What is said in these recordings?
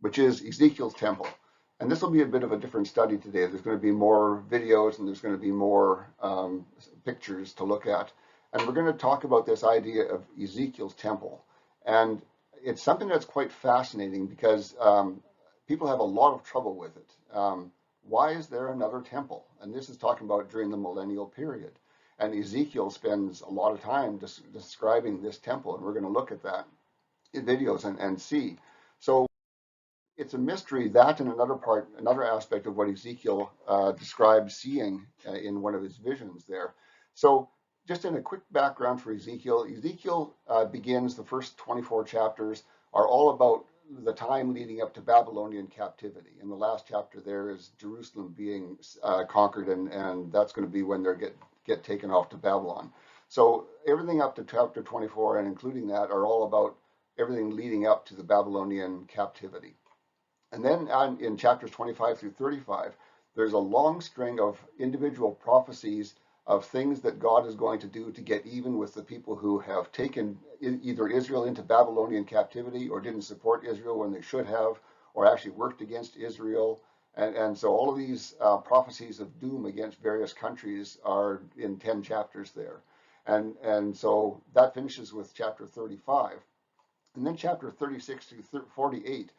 which is Ezekiel's temple. And this will be a bit of a different study today. There's going to be more videos and there's going to be more pictures to look at. And we're going to talk about this idea of Ezekiel's temple. And it's something that's quite fascinating because people have a lot of trouble with it. Why is there another temple? And this is talking about during the millennial period. And Ezekiel spends a lot of time describing this temple, and we're going to look at that in videos and see. So it's a mystery, that and another aspect of what Ezekiel described seeing in one of his visions there. So just in a quick background for Ezekiel, Ezekiel begins, the first 24 chapters are all about the time leading up to Babylonian captivity. And the last chapter there is Jerusalem being conquered, and that's going to be when they get taken off to Babylon. So everything up to chapter 24 and including that are all about everything leading up to the Babylonian captivity. And then in chapters 25 through 35, there's a long string of individual prophecies of things that God is going to do to get even with the people who have taken either Israel into Babylonian captivity or didn't support Israel when they should have, or actually worked against Israel. And so all of these prophecies of doom against various countries are in 10 chapters there. And so that finishes with chapter 35. And then chapter 36 to 48,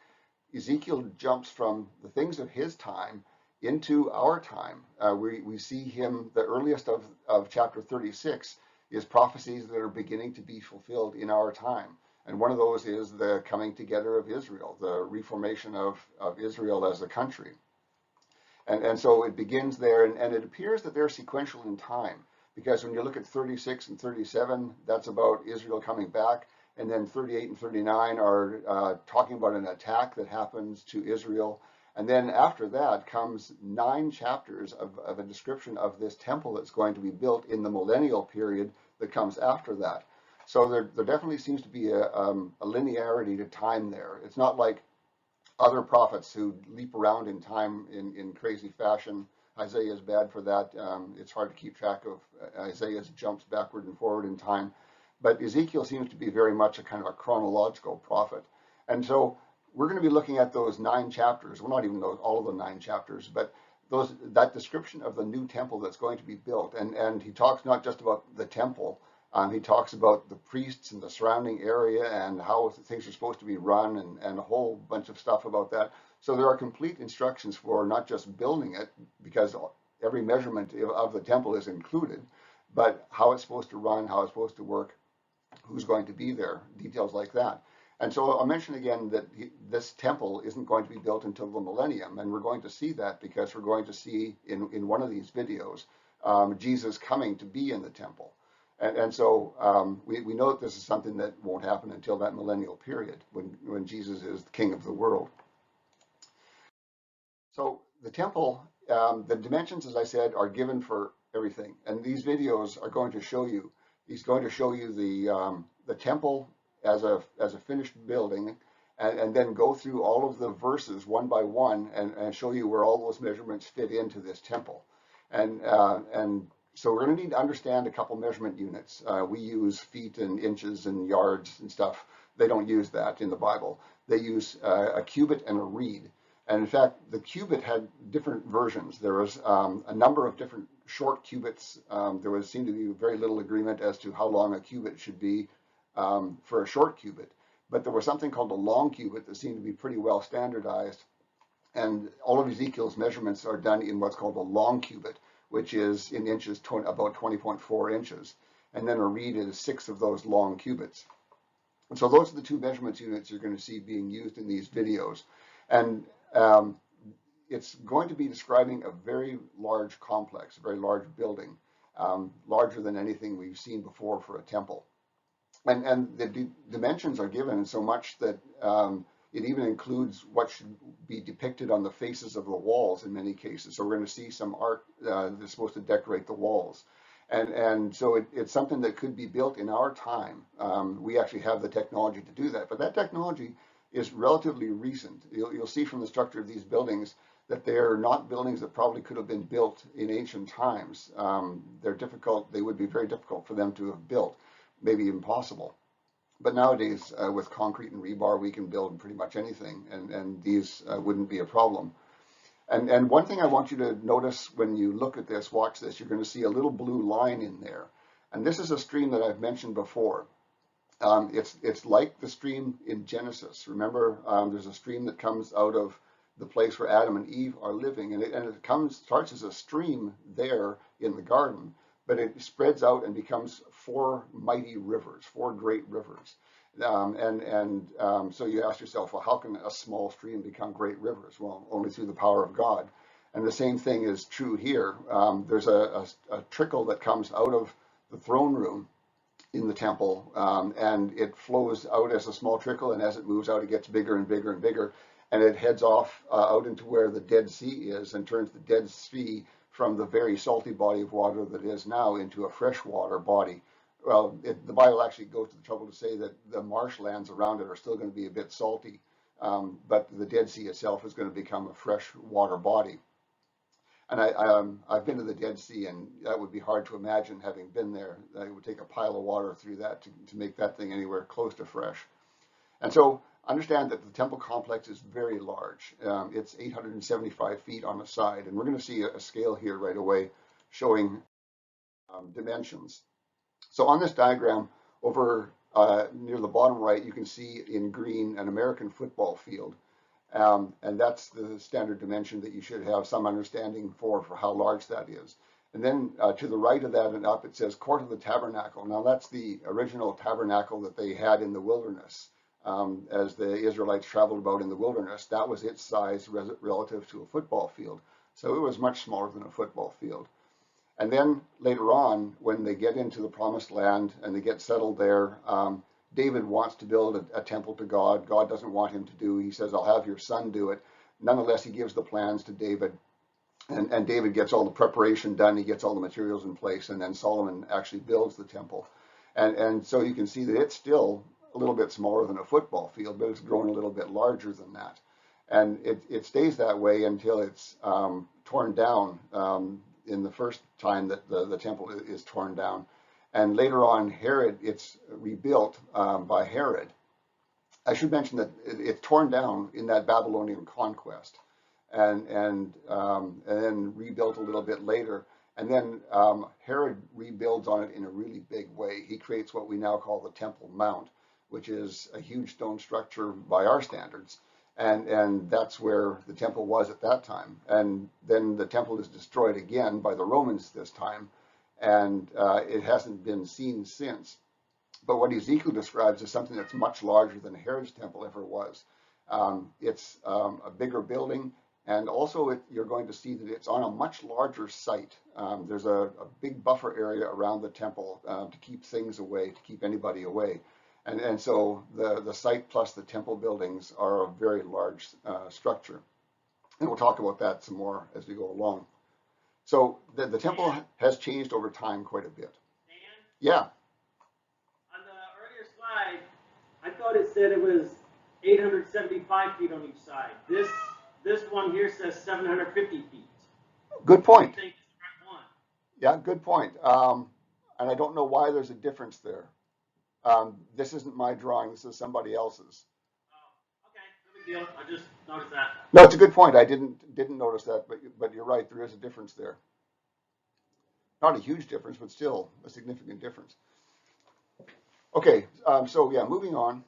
Ezekiel jumps from the things of his time into our time. We see him, the earliest of chapter 36 is prophecies that are beginning to be fulfilled in our time. And one of those is the coming together of Israel, the reformation of Israel as a country. And so it begins there, and it appears that they're sequential in time, because when you look at 36 and 37, that's about Israel coming back. And then 38 and 39 are talking about an attack that happens to Israel. And then after that comes 9 chapters of a description of this temple that's going to be built in the millennial period that comes after that. So there definitely seems to be a linearity to time there. It's not like other prophets who leap around in time in crazy fashion. Isaiah is bad for that. It's hard to keep track of Isaiah's jumps backward and forward in time. But Ezekiel seems to be very much a kind of a chronological prophet. And so we're going to be looking at those 9 chapters. Well, not even all of the 9 chapters, but that description of the new temple that's going to be built. And he talks not just about the temple, he talks about the priests and the surrounding area and how things are supposed to be run and a whole bunch of stuff about that. So there are complete instructions for not just building it, because every measurement of the temple is included, but how it's supposed to run, how it's supposed to work, who's going to be there, details like that. And so I'll mention again that this temple isn't going to be built until the millennium, and we're going to see that because we're going to see in one of these videos Jesus coming to be in the temple. And so we know that this is something that won't happen until that millennial period when Jesus is the king of the world. So the temple, the dimensions, as I said, are given for everything. And these videos are going to show you, he's going to show you the temple as a finished building, and then go through all of the verses one by one and show you where all those measurements fit into this temple. And so we're going to need to understand a couple measurement units. We use feet and inches and yards and stuff. They don't use that in the Bible. They use a cubit and a reed. And in fact, the cubit had different versions. There was a number of different short cubits. There seemed to be very little agreement as to how long a cubit should be for a short cubit. But there was something called a long cubit that seemed to be pretty well standardized. And all of Ezekiel's measurements are done in what's called a long cubit, which is in inches, about 20.4 inches. And then a reed is 6 of those long cubits. And so those are the 2 measurements units you're going to see being used in these videos. And it's going to be describing a very large complex, a very large building, larger than anything we've seen before for a temple. And the dimensions are given so much that it even includes what should be depicted on the faces of the walls in many cases. So we're going to see some art that's supposed to decorate the walls. And so it's something that could be built in our time. We actually have the technology to do that, but that technology is relatively recent. You'll see from the structure of these buildings that they're not buildings that probably could have been built in ancient times. They're difficult. They would be very difficult for them to have built, maybe impossible. But nowadays, with concrete and rebar, we can build pretty much anything, and these wouldn't be a problem. And one thing I want you to notice when you look at this, watch this, you're going to see a little blue line in there. And this is a stream that I've mentioned before. It's like the stream in Genesis. Remember, there's a stream that comes out of the place where Adam and Eve are living, and it starts as a stream there in the garden, but it spreads out and becomes four mighty rivers, four great rivers. So you ask yourself, well, how can a small stream become great rivers? Well, only through the power of God. And the same thing is true here. There's a trickle that comes out of the throne room in the temple, and it flows out as a small trickle, and as it moves out, it gets bigger and bigger and bigger, and it heads off out into where the Dead Sea is and turns the Dead Sea from the very salty body of water that it is now into a freshwater body. Well, the Bible actually goes to the trouble to say that the marshlands around it are still going to be a bit salty, but the Dead Sea itself is going to become a freshwater body. And I've been to the Dead Sea, and that would be hard to imagine having been there. It would take a pile of water through that to make that thing anywhere close to fresh. And so understand that the temple complex is very large. It's 875 feet on the side, and we're going to see a scale here right away showing dimensions. So on this diagram, over near the bottom right, you can see in green an American football field. And that's the standard dimension that you should have some understanding for how large that is. And then to the right of that and up, it says Court of the Tabernacle. Now that's the original tabernacle that they had in the wilderness. As the Israelites traveled about in the wilderness, that was its size relative to a football field. So it was much smaller than a football field. And then later on, when they get into the promised land and they get settled there, David wants to build a temple to God. God doesn't want him to do. He says, I'll have your son do it. Nonetheless, he gives the plans to David. And David gets all the preparation done. He gets all the materials in place. And then Solomon actually builds the temple. And so you can see that it's still a little bit smaller than a football field, but it's grown a little bit larger than that. And it stays that way until it's torn down in the first time that the temple is torn down. And later on, Herod, it's rebuilt by Herod. I should mention that it's torn down in that Babylonian conquest, and then rebuilt a little bit later. And then Herod rebuilds on it in a really big way. He creates what we now call the Temple Mount, which is a huge stone structure by our standards. And that's where the temple was at that time. And then the temple is destroyed again by the Romans this time, and it hasn't been seen since. But what Ezekiel describes is something that's much larger than Herod's temple ever was. It's a bigger building, and also you're going to see that it's on a much larger site. There's a big buffer area around the temple to keep things away, to keep anybody away. And so the site plus the temple buildings are a very large structure. And we'll talk about that some more as we go along. So the temple has changed over time quite a bit. Dan? Yeah. On the earlier slide, I thought it said it was 875 feet on each side. This one here says 750 feet. Good point. I think it's the right one. Yeah, good point. And I don't know why there's a difference there. This isn't my drawing. This is somebody else's. Oh, okay, no big deal. I just noticed that. No, it's a good point. I didn't notice that, but you're right. There is a difference there. Not a huge difference, but still a significant difference. Okay, so yeah, moving on.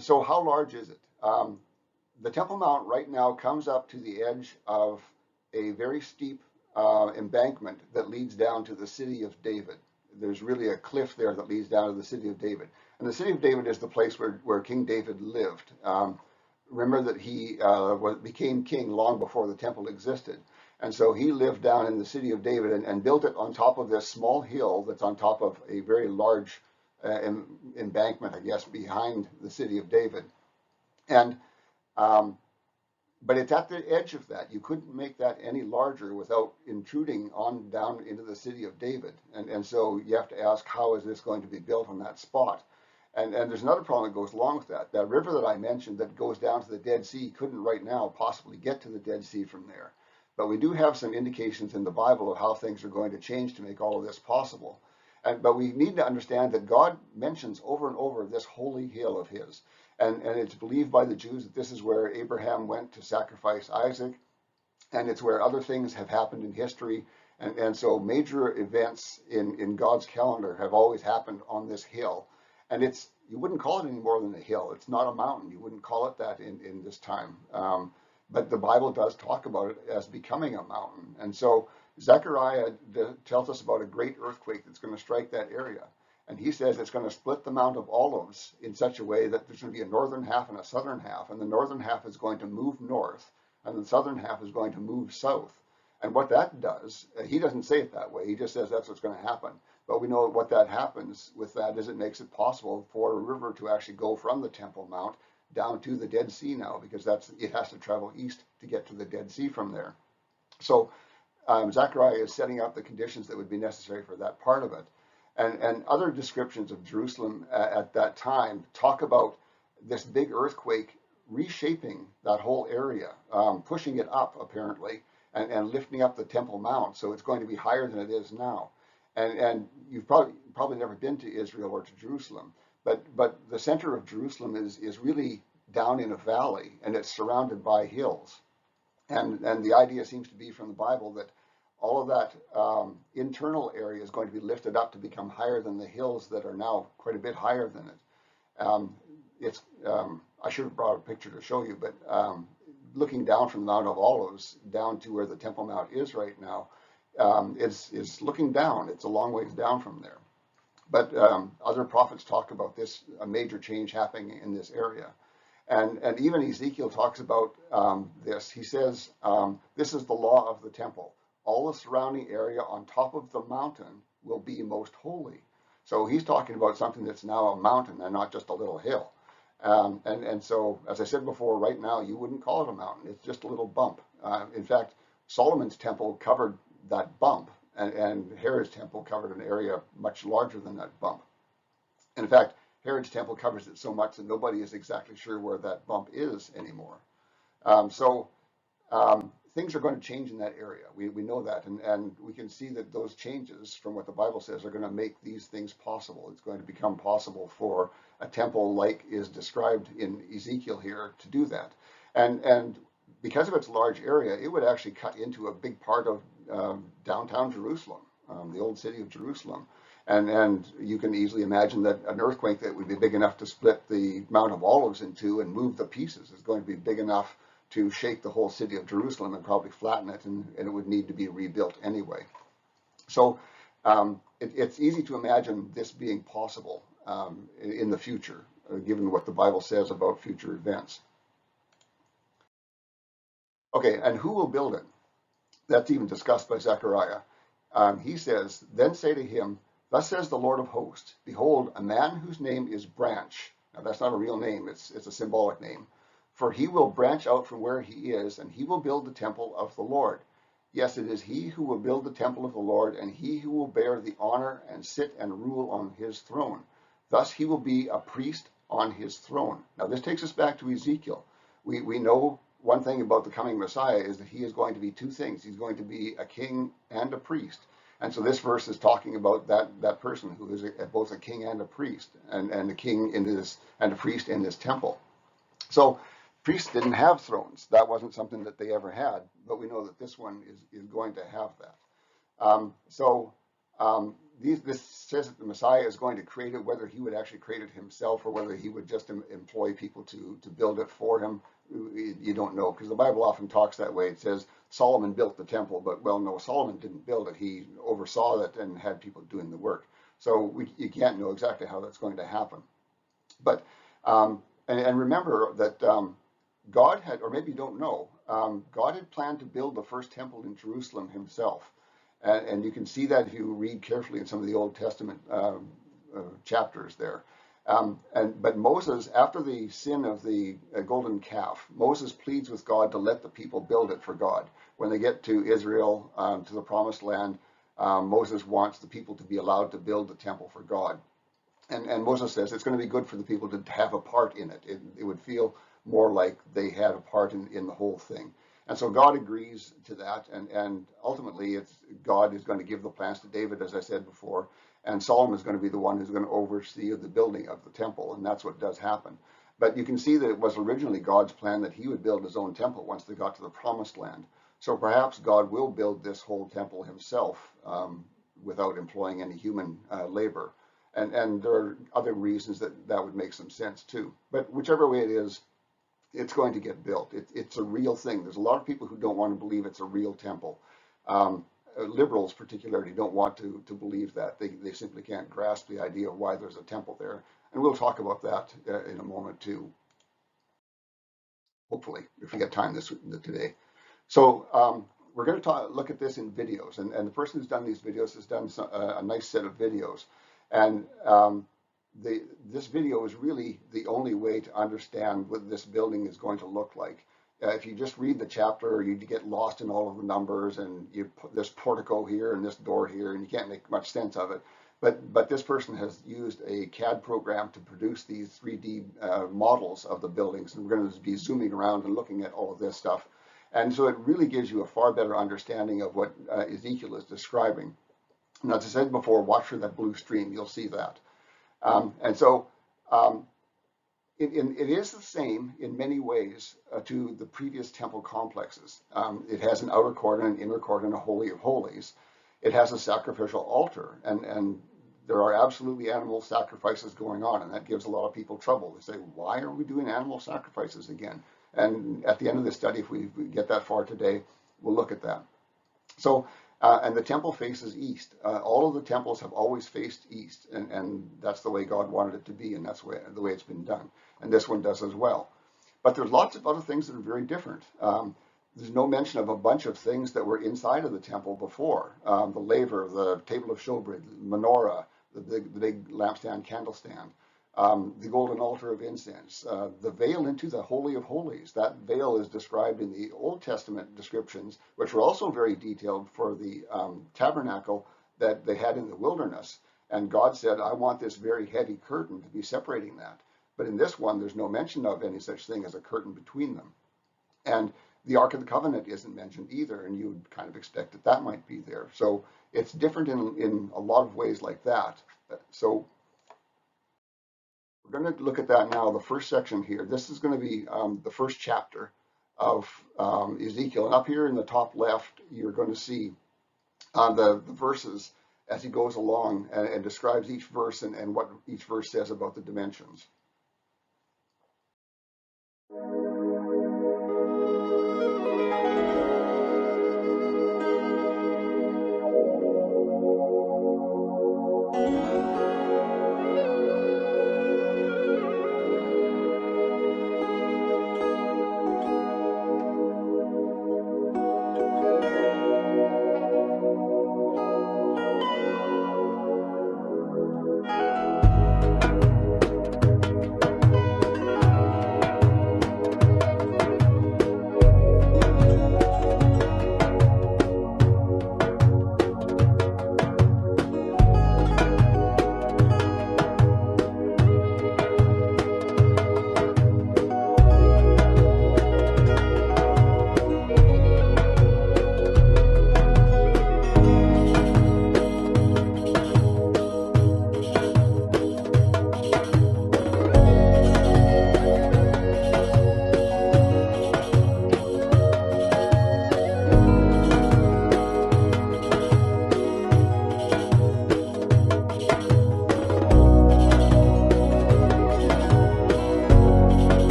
So how large is it? The Temple Mount right now comes up to the edge of a very steep embankment that leads down to the city of David. There's really a cliff there that leads down to the city of David. And the city of David is the place where King David lived. Remember that he became king long before the temple existed. And so he lived down in the city of David and built it on top of this small hill that's on top of a very large embankment, I guess, behind the city of David. And but it's at the edge of that. You couldn't make that any larger without intruding on down into the city of David. And so you have to ask, how is this going to be built on that spot? And there's another problem that goes along with that. That river that I mentioned that goes down to the Dead Sea couldn't right now possibly get to the Dead Sea from there. But we do have some indications in the Bible of how things are going to change to make all of this possible. But we need to understand that God mentions over and over this holy hill of his. And it's believed by the Jews that this is where Abraham went to sacrifice Isaac, and it's where other things have happened in history. And so major events in God's calendar have always happened on this hill. And you wouldn't call it any more than a hill. It's not a mountain. You wouldn't call it that in this time. But the Bible does talk about it as becoming a mountain. And so Zechariah tells us about a great earthquake that's going to strike that area. And he says it's going to split the Mount of Olives in such a way that there's going to be a northern half and a southern half. And the northern half is going to move north, and the southern half is going to move south. And what that does, he doesn't say it that way. He just says that's what's going to happen. But we know what that happens with that is it makes it possible for a river to actually go from the Temple Mount down to the Dead Sea now, because it has to travel east to get to the Dead Sea from there. So Zechariah is setting up the conditions that would be necessary for that part of it. And other descriptions of Jerusalem at that time talk about this big earthquake reshaping that whole area, pushing it up apparently, and lifting up the Temple Mount, so it's going to be higher than it is now. And you've probably never been to Israel or to Jerusalem, but the center of Jerusalem is really down in a valley, and it's surrounded by hills. And the idea seems to be from the Bible that all of that internal area is going to be lifted up to become higher than the hills that are now quite a bit higher than it. I should have brought a picture to show you, but looking down from the Mount of Olives down to where the Temple Mount is right now, is looking down. It's a long ways down from there. But other prophets talk about this, a major change happening in this area. And even Ezekiel talks about this. He says, this is the law of the temple. All the surrounding area on top of the mountain will be most holy. So he's talking about something that's now a mountain and not just a little hill. And so, as I said before, right now you wouldn't call it a mountain. It's just a little bump. In fact, Solomon's temple covered that bump, and Herod's temple covered an area much larger than that bump. In fact, Herod's temple covers it so much that nobody is exactly sure where that bump is anymore. Things are going to change in that area. We know that, and we can see that those changes from what the Bible says are going to make these things possible. It's going to become possible for a temple like is described in Ezekiel here to do that. And because of its large area, it would actually cut into a big part of downtown Jerusalem, the old city of Jerusalem. And you can easily imagine that an earthquake that would be big enough to split the Mount of Olives in two and move the pieces is going to be big enough to shake the whole city of Jerusalem and probably flatten it, and it would need to be rebuilt anyway. So it's easy to imagine this being possible in the future, given what the Bible says about future events. Okay, and who will build it? That's even discussed by Zechariah. He says, then say to him, thus says the Lord of hosts, behold, a man whose name is Branch. Now that's not a real name, it's a symbolic name. For he will branch out from where he is, and he will build the temple of the Lord. Yes, it is he who will build the temple of the Lord, and he who will bear the honor and sit and rule on his throne. Thus he will be a priest on his throne. Now this takes us back to Ezekiel. We know one thing about the coming Messiah is that he is going to be two things. He's going to be a king and a priest. And so this verse is talking about that person who is both a king and a priest, and a king in this and a priest in this temple. So priests didn't have thrones. That wasn't something that they ever had, but we know that this one is going to have that. This says that the Messiah is going to create it, whether he would actually create it himself or whether he would just employ people to build it for him. You don't know, because the Bible often talks that way. It says Solomon built the temple, but well, no, Solomon didn't build it. He oversaw it and had people doing the work. So you can't know exactly how that's going to happen. But and remember that God had, or maybe you don't know, God had planned to build the first temple in Jerusalem himself. And you can see that if you read carefully in some of the Old Testament chapters there. But Moses, after the sin of the golden calf, Moses pleads with God to let the people build it for God. When they get to Israel, to the promised land, Moses wants the people to be allowed to build the temple for God. And Moses says it's going to be good for the people to have a part in it. It would feel more like they had a part in the whole thing. And so God agrees to that, and ultimately God is going to give the plans to David, as I said before, And Solomon is going to be the one who's going to oversee the building of the temple, and that's what does happen. But you can see that it was originally God's plan that he would build his own temple once they got to the promised land. So perhaps God will build this whole temple himself without employing any human labor. And there are other reasons that would make some sense too. But whichever way it is, it's going to get built. It's a real thing. There's a lot of people who don't want to believe it's a real temple. Liberals particularly don't want to believe that. They simply can't grasp the idea of why there's a temple there. And we'll talk about that in a moment too, hopefully, if we get time today. So we're going to look at this in videos. And the person who's done these videos has done a nice set of videos. And this video is really the only way to understand what this building is going to look like. If you just read the chapter, you get lost in all of the numbers, and you put this portico here and this door here, and you can't make much sense of it. But this person has used a CAD program to produce these 3D models of the buildings, and we're going to be zooming around and looking at all of this stuff. And so it really gives you a far better understanding of what Ezekiel is describing. And as I said before, watch for that blue stream, you'll see that. And so it is the same in many ways to the previous temple complexes. It has an outer court and an inner court and a holy of holies. It has a sacrificial altar, and there are absolutely animal sacrifices going on, and that gives a lot of people trouble. They say, why are we doing animal sacrifices again? And at the end of the study, if we get that far today, we'll look at that. So, and the temple faces east. All of the temples have always faced east, and that's the way God wanted it to be, and that's the way it's been done. And this one does as well. But there's lots of other things that are very different. There's no mention of a bunch of things that were inside of the temple before. The laver, the table of showbread, the menorah, the big lampstand, candlestand, the golden altar of incense, the veil into the Holy of Holies. That veil is described in the Old Testament descriptions, which were also very detailed for the tabernacle that they had in the wilderness. And God said, I want this very heavy curtain to be separating that. But in this one, there's no mention of any such thing as a curtain between them. And the Ark of the Covenant isn't mentioned either, and you'd kind of expect that that might be there. So it's different in a lot of ways like that. So we're going to look at that now, the first section here. This is going to be the first chapter of Ezekiel. And up here in the top left, you're going to see the verses as he goes along and describes each verse and what each verse says about the dimensions.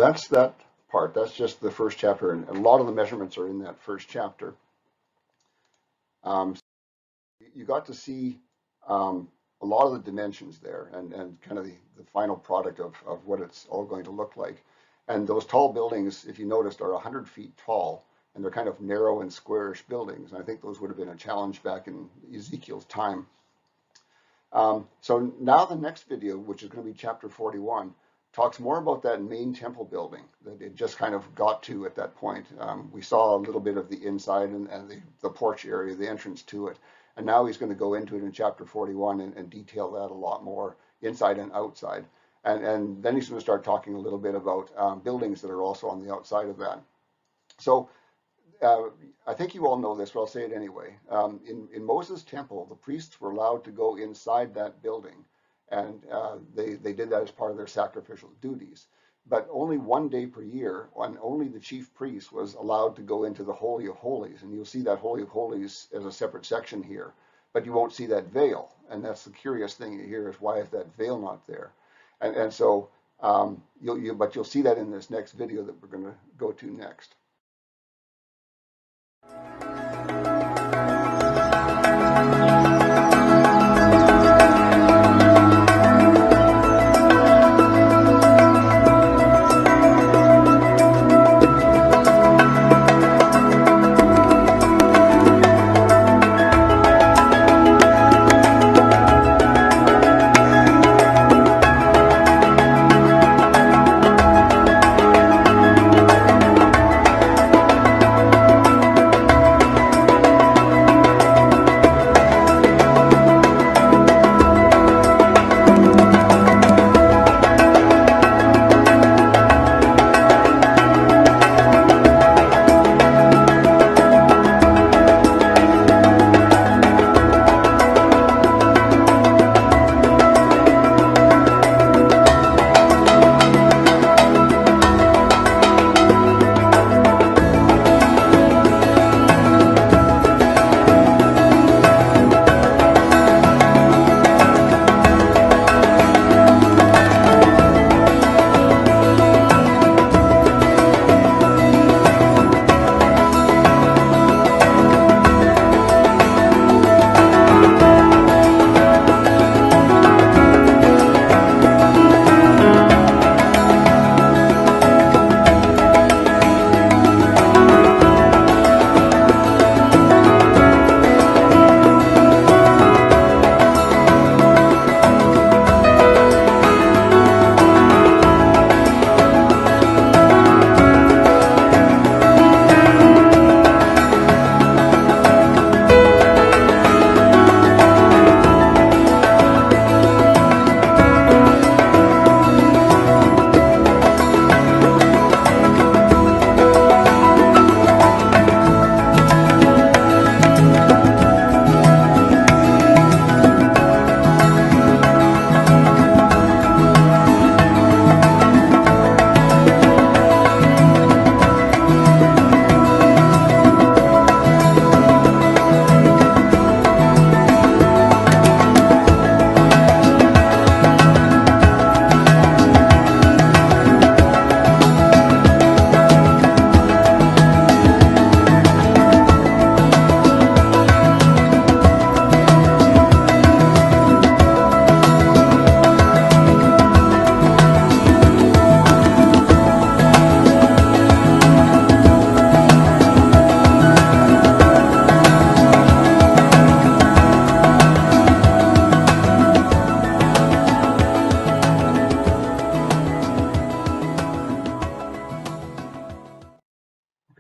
that's that part. That's just the first chapter, and a lot of the measurements are in that first chapter. You got to see a lot of the dimensions there, and kind of the final product of what it's all going to look like. And those tall buildings, if you noticed, are 100 feet tall, and they're kind of narrow and squarish buildings. And I think those would have been a challenge back in Ezekiel's time. So now the next video, which is going to be chapter 41, talks more about that main temple building that it just kind of got to at that point. We saw a little bit of the inside and the porch area, the entrance to it. And now he's going to go into it in chapter 41 and detail that a lot more, inside and outside. And then he's going to start talking a little bit about buildings that are also on the outside of that. So I think you all know this, but I'll say it anyway. In Moses' temple, the priests were allowed to go inside that building, and they did that as part of their sacrificial duties. But only one day per year, and only the chief priest was allowed to go into the Holy of Holies. And you'll see that Holy of Holies as a separate section here, but you won't see that veil. And that's the curious thing here, is why is that veil not there? And so, but you'll see that in this next video that we're going to go to next.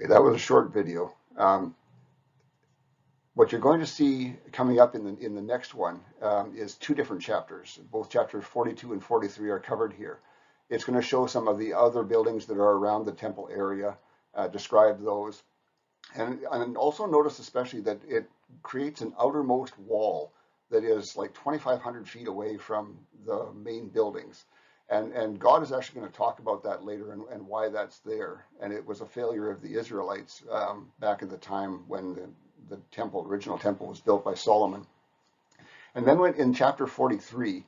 That was a short video. What you're going to see coming up in the next one is two different chapters. Both chapters 42 and 43 are covered here. It's going to show some of the other buildings that are around the temple area, describe those, and also notice especially that it creates an outermost wall that is like 2,500 feet away from the main buildings. And God is actually going to talk about that later and why that's there. And it was a failure of the Israelites back in the time when the original temple was built by Solomon. And then in chapter 43,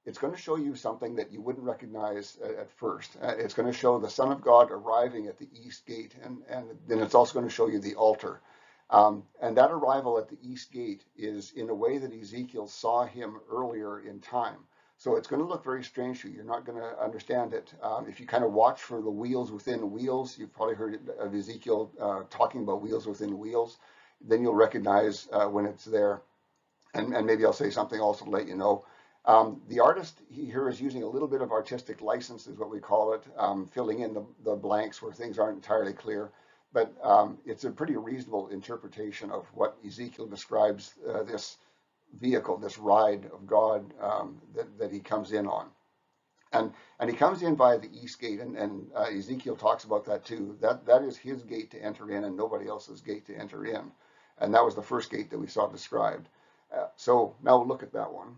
it's going to show you something that you wouldn't recognize at first. It's going to show the Son of God arriving at the east gate, and then it's also going to show you the altar. And that arrival at the east gate is in a way that Ezekiel saw him earlier in time. So it's going to look very strange to you. You're not going to understand it. If you kind of watch for the wheels within wheels, you've probably heard of Ezekiel talking about wheels within wheels, then you'll recognize when it's there. And maybe I'll say something also to let you know. The artist here is using a little bit of artistic license, is what we call it, filling in the blanks where things aren't entirely clear. But it's a pretty reasonable interpretation of what Ezekiel describes this vehicle, this ride of God that he comes in on. And he comes in via the east gate, and Ezekiel talks about that too. That is his gate to enter in and nobody else's gate to enter in. And that was the first gate that we saw described. So now we'll look at that one.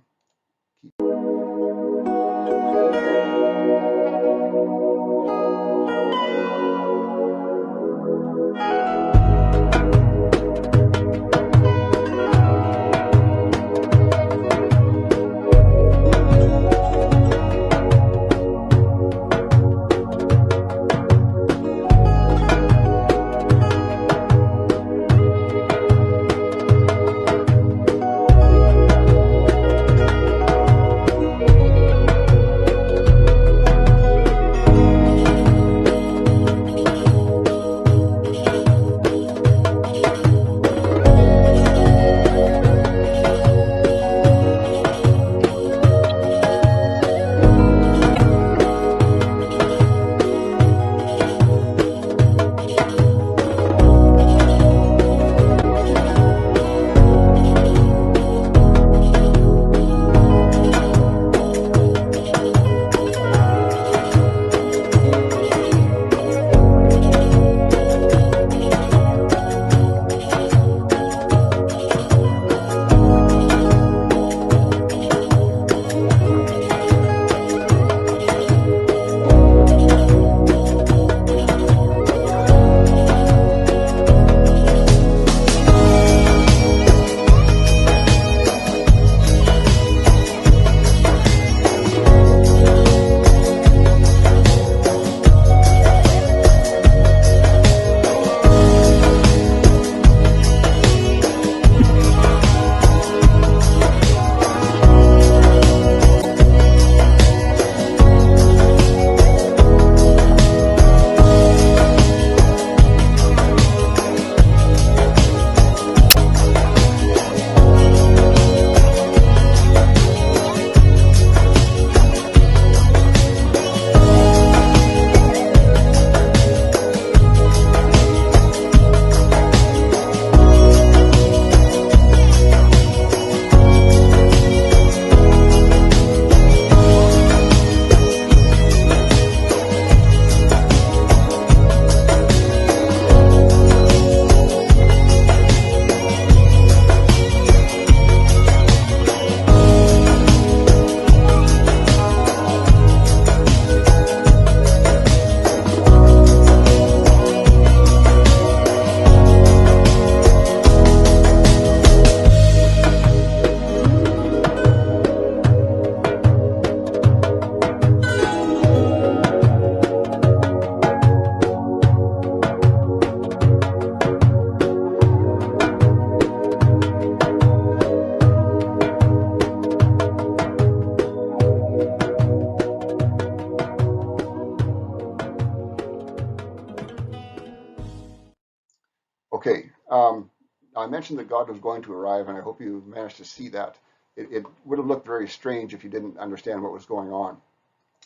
Okay, I mentioned that God was going to arrive, and I hope you managed to see that. It would have looked very strange if you didn't understand what was going on.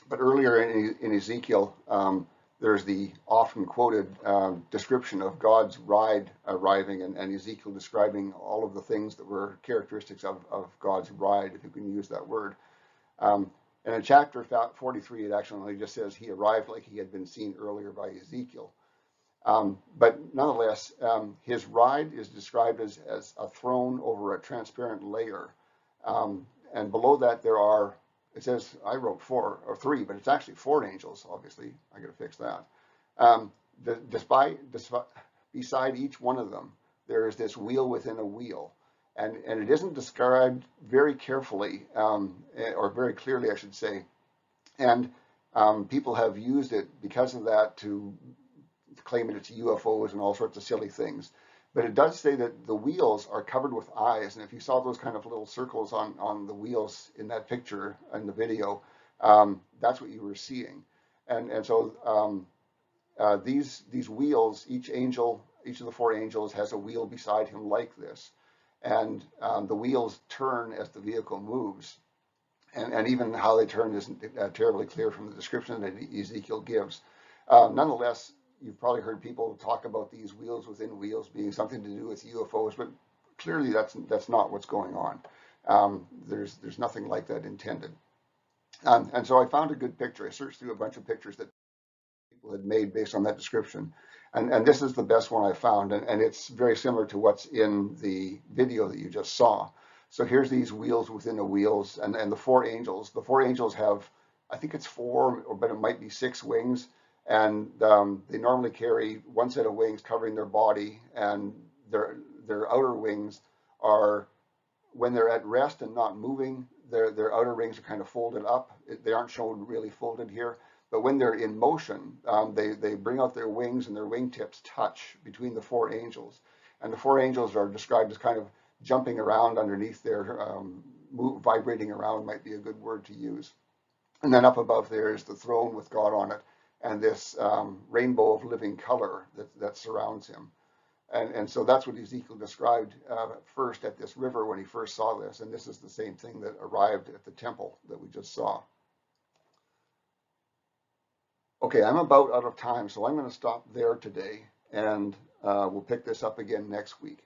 But earlier in Ezekiel, there's the often quoted description of God's ride arriving, and Ezekiel describing all of the things that were characteristics of God's ride, if you can use that word. And in chapter 43, it actually just says he arrived like he had been seen earlier by Ezekiel. But nonetheless, his ride is described as a throne over a transparent layer. And below that there are, it says, I wrote 4 or 3, but it's actually 4 angels, obviously. I gotta fix that. Beside each one of them, there is this wheel within a wheel. and it isn't described very carefully, or very clearly, I should say. And people have used it because of that to claim that it's UFOs and all sorts of silly things. But it does say that the wheels are covered with eyes, and if you saw those kind of little circles on the wheels in that picture in the video, that's what you were seeing. And so these wheels, each of the four angels has a wheel beside him like this, and the wheels turn as the vehicle moves. And even how they turn isn't terribly clear from the description that Ezekiel gives. Nonetheless, you've probably heard people talk about these wheels within wheels being something to do with UFOs, but clearly that's not what's going on. There's nothing like that intended. And so I found a good picture. I searched through a bunch of pictures that people had made based on that description. And this is the best one I found, and it's very similar to what's in the video that you just saw. So here's these wheels within the wheels, and the four angels. The four angels have, I think it's four, but it might be six wings, and they normally carry one set of wings covering their body, and their outer wings are, when they're at rest and not moving, their outer wings are kind of folded up. They aren't shown really folded here, but when they're in motion, they bring out their wings and their wingtips touch between the four angels. And the four angels are described as kind of jumping around underneath there, vibrating around might be a good word to use. And then up above there is the throne with God on it, and this rainbow of living color that surrounds him. And so that's what Ezekiel described first at this river when he first saw this. And this is the same thing that arrived at the temple that we just saw. Okay, I'm about out of time, so I'm going to stop there today, and we'll pick this up again next week.